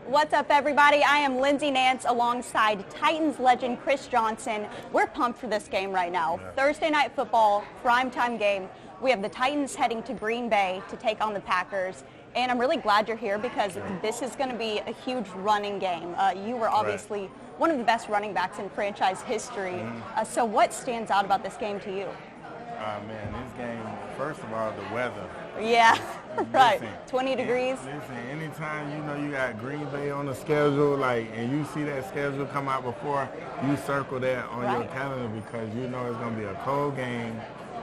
What's up, everybody? I am Lindsey Nance alongside Titans legend Chris Johnson. We're pumped for this game right now. Yeah. Thursday night football, primetime game. We have the Titans heading to Green Bay to take on the Packers. And I'm really glad you're here because this is going to be a huge running game. You were obviously one of the best running backs in franchise history. So what stands out about this game to you? Man, this game, first of all, the weather. Yeah, right. Listen, 20 degrees. Listen, anytime you got Green Bay on the schedule, and you see that schedule come out before, you circle that on your calendar because you know it's going to be a cold game.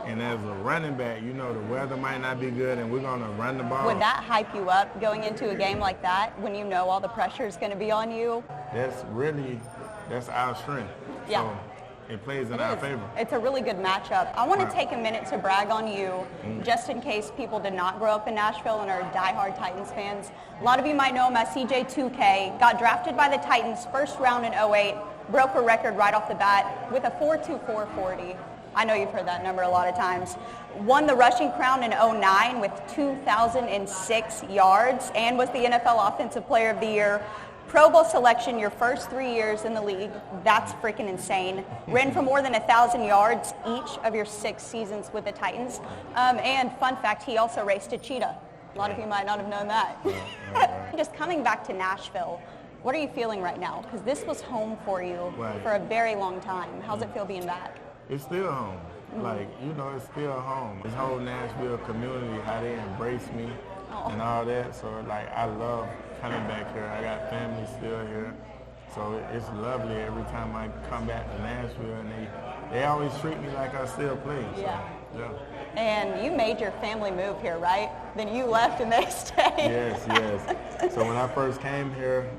And as a running back, you know the weather might not be good, and we're going to run the ball. Would that hype you up going into a game like that when you know all the pressure is going to be on you? That's our strength. Yeah. So it plays in our favor. It's a really good matchup. I want to take a minute to brag on you, just in case people did not grow up in Nashville and are diehard Titans fans. A lot of you might know him as CJ2K, got drafted by the Titans first round in 08, broke a record right off the bat with a 4.24 40. I know you've heard that number a lot of times. Won the rushing crown in 09 with 2,006 yards and was the NFL Offensive Player of the Year. Pro Bowl selection your first 3 years in the league. That's freaking insane. Ran for more than 1,000 yards each of your 6 seasons with the Titans. And fun fact, he also raced a cheetah. A lot of you might not have known that. Just coming back to Nashville, what are you feeling right now? Because this was home for you for a very long time. How's it feel being back? It's still home. It's still home. This whole Nashville community, how they embrace me and all that. So, I love coming back here. I got family still here. So it's lovely every time I come back to Nashville, and they always treat me like I still play. So, yeah. And you made your family move here, right? Then you left and they stayed. Yes. So when I first came here,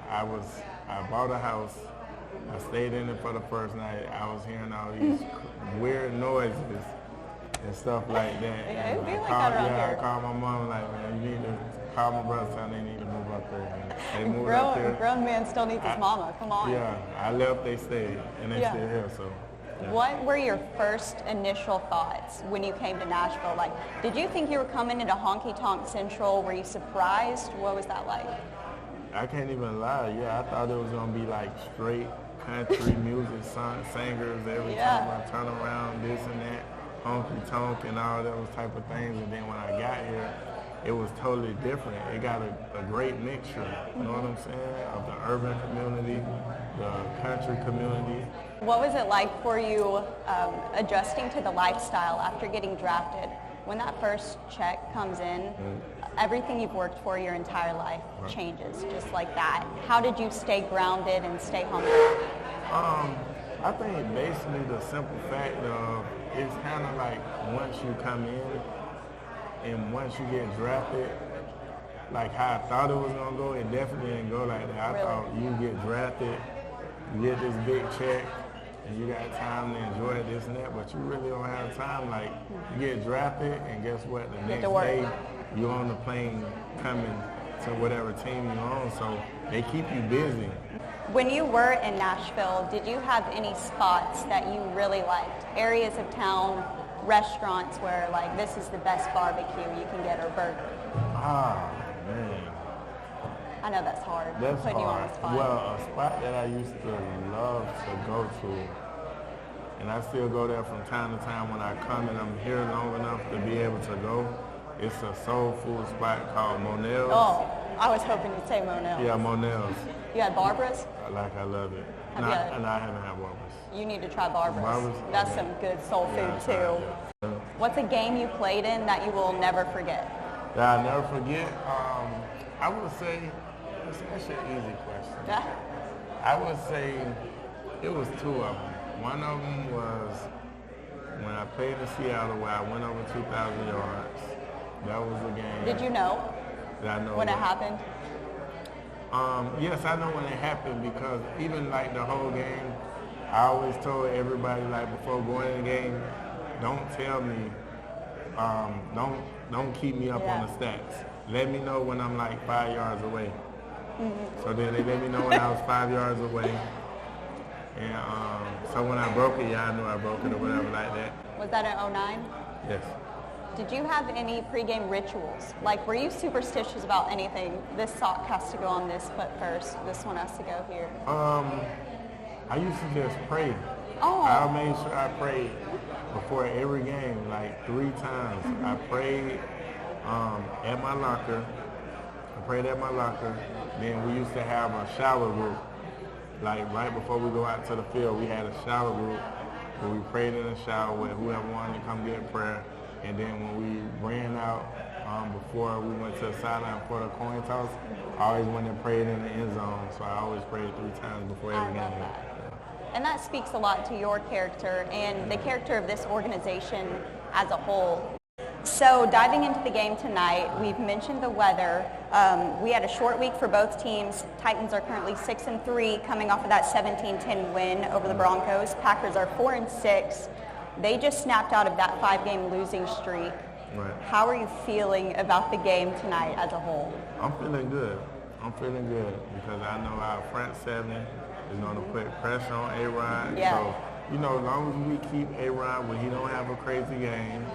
I bought a house. I stayed in it for the first night. I was hearing all these weird noises and stuff like that. Yeah, it'd be like that around here. I called my mom, man, you need to call my brother, tell them they need to move up there. And they moved up there. Grown man still needs his mama. Come on. Yeah, I left, they stayed, and they still here, so. Yeah. What were your first initial thoughts when you came to Nashville? Did you think you were coming into Honky Tonk Central? Were you surprised? What was that like? I can't even lie. Yeah, I thought it was going to be straight country music, singers every time I turn around, this and that, honky tonk and all those type of things. And then when I got here, it was totally different. It got a great mixture, you know what I'm saying, of the urban community, the country community. What was it like for you adjusting to the lifestyle after getting drafted? When that first check comes in, everything you've worked for your entire life changes just like that. How did you stay grounded and stay humble? I think basically the simple fact of it's kind of like once you come in and once you get drafted, like how I thought it was going to go, it definitely didn't go like that. I thought you get drafted, you get this big check, and you got time to enjoy this and that, but you really don't have time. You get drafted, and guess what? The next day, you're on the plane coming to whatever team you're on, so they keep you busy. When you were in Nashville, did you have any spots that you really liked? Areas of town, restaurants where, this is the best barbecue you can get or burger? Man. I know that's hard. That's putting hard. You on the spot. Well, a spot that I used to love to go to, and I still go there from time to time when I come and I'm here long enough to be able to go, it's a soul food spot called Monell's. Oh, I was hoping you'd say Monell's. Yeah, Monell's. You had Barbara's? I love it. And I haven't had Barbara's. You need to try Barbara's. That's some good soul food, too. What's a game you played in that you will never forget? That I'll never forget? I would say, that's actually an easy question. I would say it was 2 of them. One of them was when I played in Seattle where I went over 2,000 yards. That was the game. Did you know? I know when it happened? Yes, I know when it happened because even the whole game, I always told everybody before going in the game, don't tell me, don't keep me up on the stats. Let me know when I'm 5 yards away. So then they let me know when I was 5 yards away. And so when I broke it, I knew I broke it or whatever like that. Was that in 09? Yes. Did you have any pregame rituals? Like, were you superstitious about anything? This sock has to go on this foot first. This one has to go here. I used to just pray. Oh. I made sure I prayed before every game, like 3 times. I prayed at my locker. I prayed at my locker. Then we used to have a shower group. Like right before we go out to the field, we had a shower group where we prayed in the shower with whoever wanted to come get prayer. And then when we ran out, before we went to the sideline for the coin toss, I always went and prayed in the end zone. So I always prayed 3 times before every game. And that speaks a lot to your character and the character of this organization as a whole. So diving into the game tonight, we've mentioned the weather. We had a short week for both teams. Titans are currently 6-3, coming off of that 17-10 win over the Broncos. Packers are 4-6. They just snapped out of that 5-game losing streak. Right. How are you feeling about the game tonight as a whole? I'm feeling good. I'm feeling good because I know our front seven is going to put pressure on A-Rod. Yeah. So, you know, as long as we keep A-Rod when he don't have a crazy game.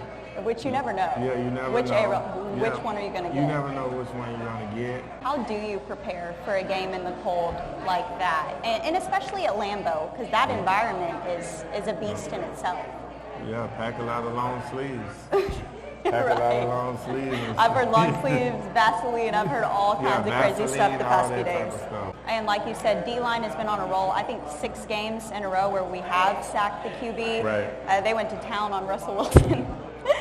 Which you never know. Yeah, you never which know. Which one are you going to get? You never know which one you're going to get. How do you prepare for a game in the cold like that? And especially at Lambeau, because that environment is a beast in itself. Yeah, pack a lot of long sleeves. Pack a lot of long sleeves. I've heard long sleeves, Vaseline, I've heard all kinds of crazy stuff the past few days. And like you said, D-line has been on a roll. I think 6 games in a row where we have sacked the QB. Right. They went to town on Russell Wilson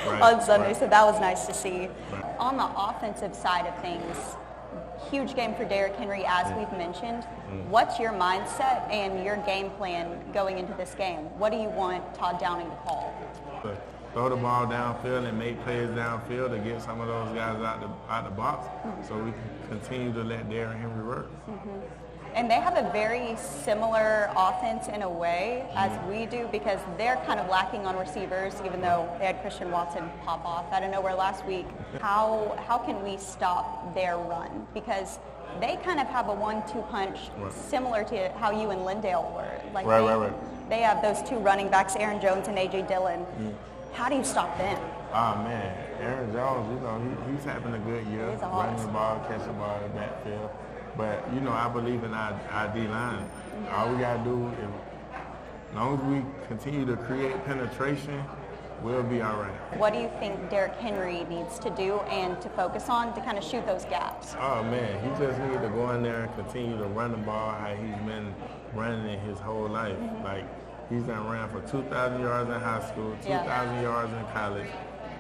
on Sunday, so that was nice to see. Right. On the offensive side of things, huge game for Derrick Henry, as we've mentioned. What's your mindset and your game plan going into this game? What do you want Todd Downing to call? Throw the ball downfield and make plays downfield to get some of those guys out the box so we can continue to let Derrick Henry work. And they have a very similar offense in a way as we do because they're kind of lacking on receivers, even though they had Christian Watson pop off out of nowhere last week. How can we stop their run? Because they kind of have a 1-2 punch similar to how you and Lindale were. Like they have those 2 running backs, Aaron Jones and A.J. Dillon. How do you stop them? Oh, man. Aaron Jones, you know, he's having a good year. He's running the ball, catching the ball in the backfield. But, you know, I believe in our D-line. All we got to do is, as long as we continue to create penetration, we'll be all right. What do you think Derrick Henry needs to do and to focus on to kind of shoot those gaps? Oh, man, he just needs to go in there and continue to run the ball how he's been running it his whole life. Like, he's done ran for 2,000 yards in high school, 2,000 yards in college,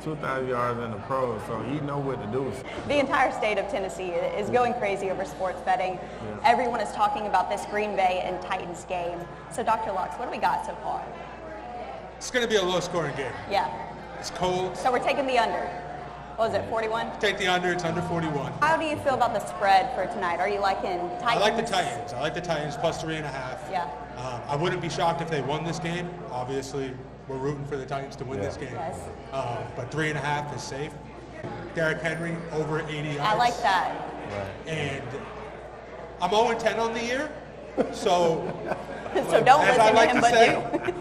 2,000 yards in the pros, so he knows what to do. The entire state of Tennessee is going crazy over sports betting. Everyone is talking about this Green Bay and Titans game. So, Dr. Lux, what do we got so far? It's going to be a low-scoring game. Yeah. It's cold. So we're taking the under. What was it, 41? Take the under. It's under 41. How do you feel about the spread for tonight? Are you liking Titans? I like the Titans. I like the Titans plus 3.5. Yeah. I wouldn't be shocked if they won this game. Obviously, we're rooting for the Titans to win this game. Yes. But 3.5 is safe. Derrick Henry over 80 yards. I like that. And I'm 0-10 on the year. So, so don't as listen I like to him, to but say, do.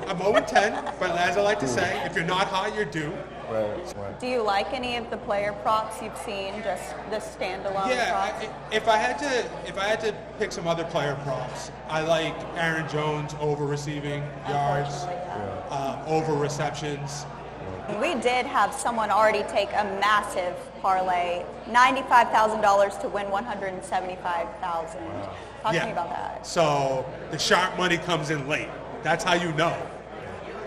I'm 0-10, but as I like to say, if you're not hot, you're due. Do you like any of the player props you've seen, just the standalone props? If I had to pick some other player props, I like Aaron Jones over receiving yards, over receptions. We did have someone already take a massive parlay, $95,000 to win $175,000. Talk to me about that. So the sharp money comes in late. That's how you know.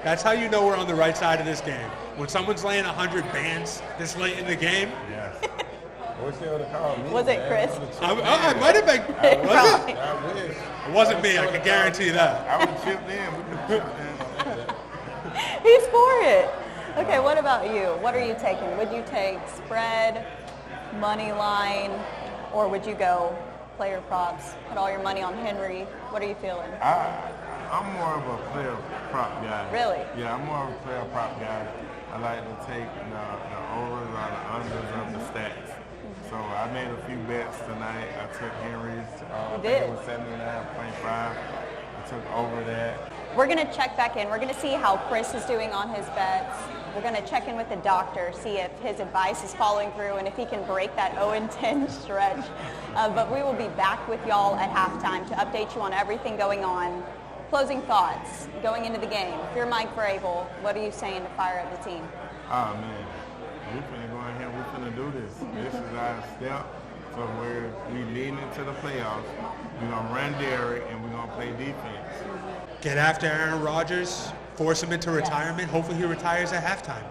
That's how you know we're on the right side of this game. When someone's laying 100 bands this late in the game. Wish they would have called me. Was it Chris? I might have been. Was it? I wish. It wasn't me. I can guarantee that. I would have chipped in. We could have chipped in on that. He's for it. Okay, what about you? What are you taking? Would you take spread, money line, or would you go player props, put all your money on Henry? What are you feeling? I'm more of a player prop guy. Really? Yeah, I'm more of a player prop guy. I like to take the overs or the unders of the stats. So I made a few bets tonight. I took Henry's. You did? It was 79.5. I took over that. We're going to check back in. We're going to see how Chris is doing on his bets. We're going to check in with the doctor, see if his advice is following through and if he can break that 0-10 stretch. But we will be back with y'all at halftime to update you on everything going on. Closing thoughts going into the game. If you're Mike Vrabel, what are you saying to fire up the team? Oh, man. We're going to go in here. We're going to do this. This is our step from where we lead into the playoffs. We're going to run Derek, and we're going to play defense. Get after Aaron Rodgers, force him into retirement. Hopefully he retires at halftime.